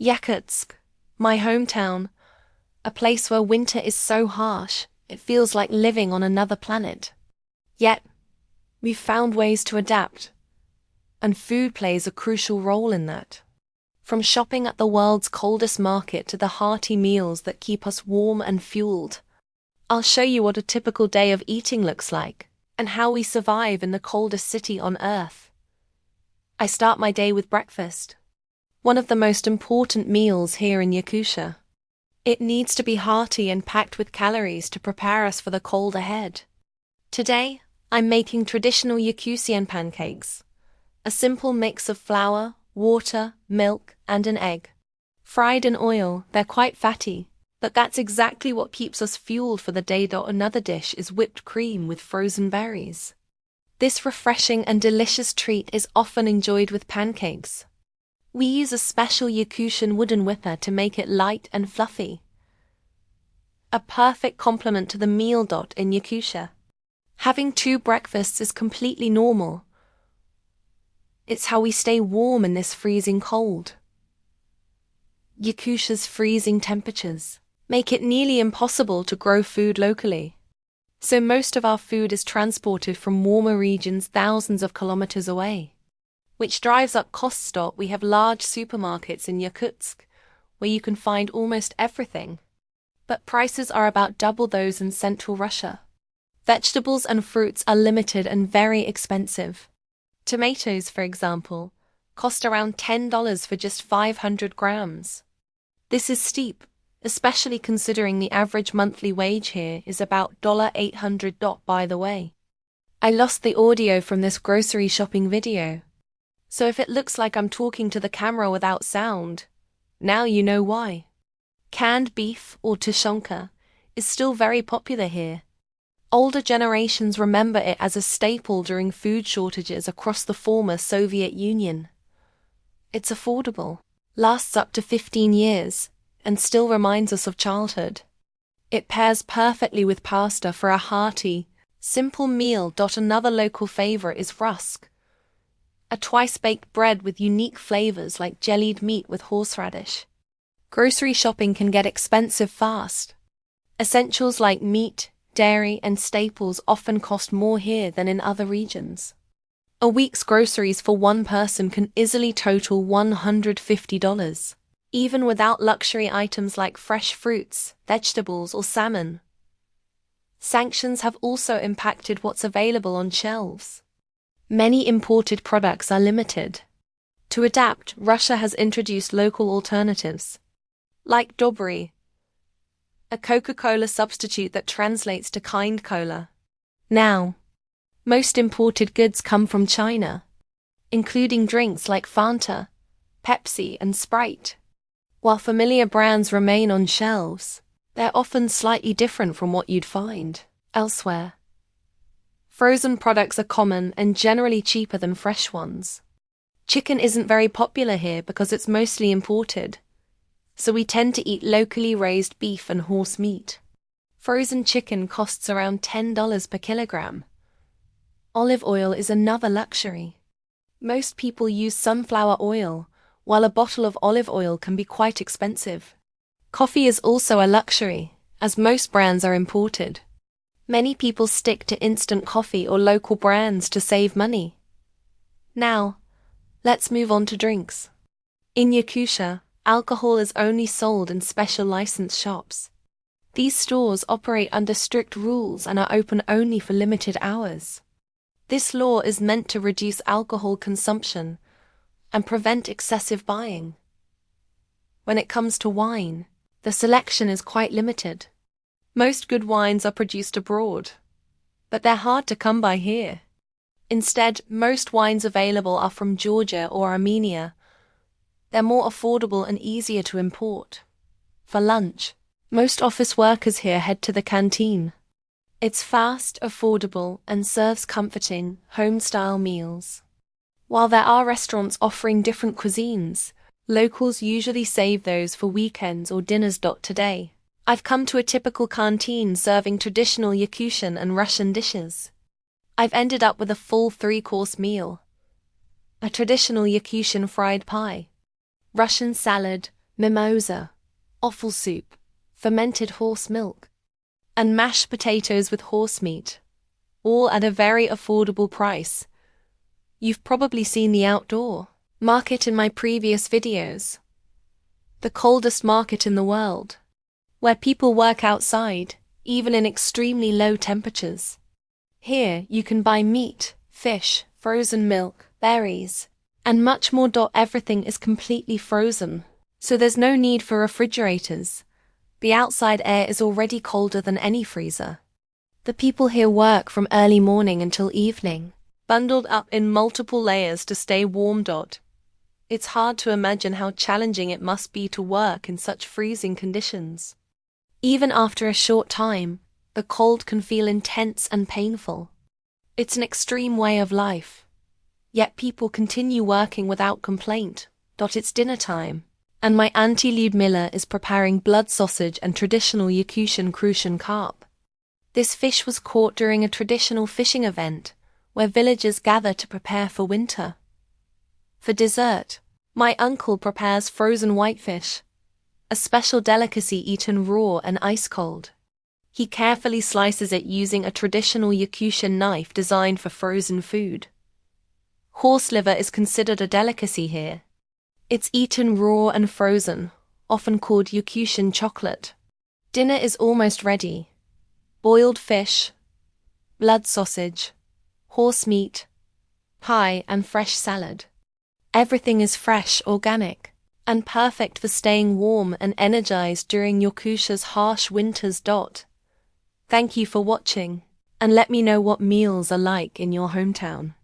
Yakutsk, my hometown, a place where winter is so harsh, it feels like living on another planet. Yet, we've found ways to adapt, and food plays a crucial role in that. From shopping at the world's coldest market to the hearty meals that keep us warm and fueled, I'll show you what a typical day of eating looks like, and how we survive in the coldest city on Earth. I start my day with breakfast, one of the most important meals here in Yakutia. It needs to be hearty and packed with calories to prepare us for the cold ahead. Today, I'm making traditional Yakutian pancakes, a simple mix of flour, water, milk, and an egg. Fried in oil, they're quite fatty, but that's exactly what keeps us fueled for the day. Another dish is whipped cream with frozen berries. This refreshing and delicious treat is often enjoyed with pancakes. We use a special Yakutian wooden whipper to make it light and fluffy. A perfect complement to the meal. In Yakutia, having two breakfasts is completely normal. It's how we stay warm in this freezing cold. Yakutia's freezing temperatures make it nearly impossible to grow food locally. So most of our food is transported from warmer regions thousands of kilometers away, which drives up costs. We have large supermarkets in Yakutsk, where you can find almost everything, but prices are about double those in Central Russia. Vegetables and fruits are limited and very expensive. Tomatoes, for example, cost around $10 for just 500 grams. This is steep, especially considering the average monthly wage here is about $800. By the way, I lost the audio from this grocery shopping video, so if it looks like I'm talking to the camera without sound, now you know why. Canned beef, or tushonka, is still very popular here. Older generations remember it as a staple during food shortages across the former Soviet Union. It's affordable, lasts up to 15 years, and still reminds us of childhood. It pairs perfectly with pasta for a hearty, simple meal. Another local favorite is rusk, a twice-baked bread with unique flavors like jellied meat with horseradish. Grocery shopping can get expensive fast. Essentials like meat, dairy, and staples often cost more here than in other regions. A week's groceries for one person can easily total $150, even without luxury items like fresh fruits, vegetables, or salmon. Sanctions have also impacted what's available on shelves. Many imported products are limited. To adapt, Russia has introduced local alternatives, like Dobry, a Coca-Cola substitute that translates to kind cola. Now, most imported goods come from China, including drinks like Fanta, Pepsi, and Sprite. While familiar brands remain on shelves, they're often slightly different from what you'd find elsewhere. Frozen products are common and generally cheaper than fresh ones. Chicken isn't very popular here because it's mostly imported, so we tend to eat locally raised beef and horse meat. Frozen chicken costs around $10 per kilogram. Olive oil is another luxury. Most people use sunflower oil, while a bottle of olive oil can be quite expensive. Coffee is also a luxury, as most brands are imported. Many people stick to instant coffee or local brands to save money. Now, let's move on to drinks. In Yakutia, alcohol is only sold in special licensed shops. These stores operate under strict rules and are open only for limited hours. This law is meant to reduce alcohol consumption and prevent excessive buying. When it comes to wine, the selection is quite limited. Most good wines are produced abroad, but they're hard to come by here. Instead, most wines available are from Georgia or Armenia. They're more affordable and easier to import. For lunch, most office workers here head to the canteen. It's fast, affordable, and serves comforting, home-style meals. While there are restaurants offering different cuisines, locals usually save those for weekends or dinners. Today, I've come to a typical canteen serving traditional Yakutian and Russian dishes. I've ended up with a full 3-course meal. A traditional Yakutian fried pie, Russian salad, mimosa, offal soup, fermented horse milk, and mashed potatoes with horse meat, all at a very affordable price. You've probably seen the outdoor market in my previous videos. The coldest market in the world, where people work outside, even in extremely low temperatures. Here you can buy meat, fish, frozen milk, berries, and much more. Everything is completely frozen, so there's no need for refrigerators. The outside air is already colder than any freezer. The people here work from early morning until evening, bundled up in multiple layers to stay warm. It's hard to imagine how challenging it must be to work in such freezing conditions. Even after a short time, the cold can feel intense and painful. It's an extreme way of life. Yet people continue working without complaint. It's dinner time, and my Auntie Lyudmila is preparing blood sausage and traditional Yakutian carp. This fish was caught during a traditional fishing event, where villagers gather to prepare for winter. For dessert, my uncle prepares frozen whitefish, a special delicacy eaten raw and ice-cold. He carefully slices it using a traditional Yakutian knife designed for frozen food. Horse liver is considered a delicacy here. It's eaten raw and frozen, often called Yakutian chocolate. Dinner is almost ready. Boiled fish, blood sausage, horse meat, pie and fresh salad. Everything is fresh, organic, and perfect for staying warm and energized during Yakutia's harsh winters. Thank you for watching, and let me know what meals are like in your hometown.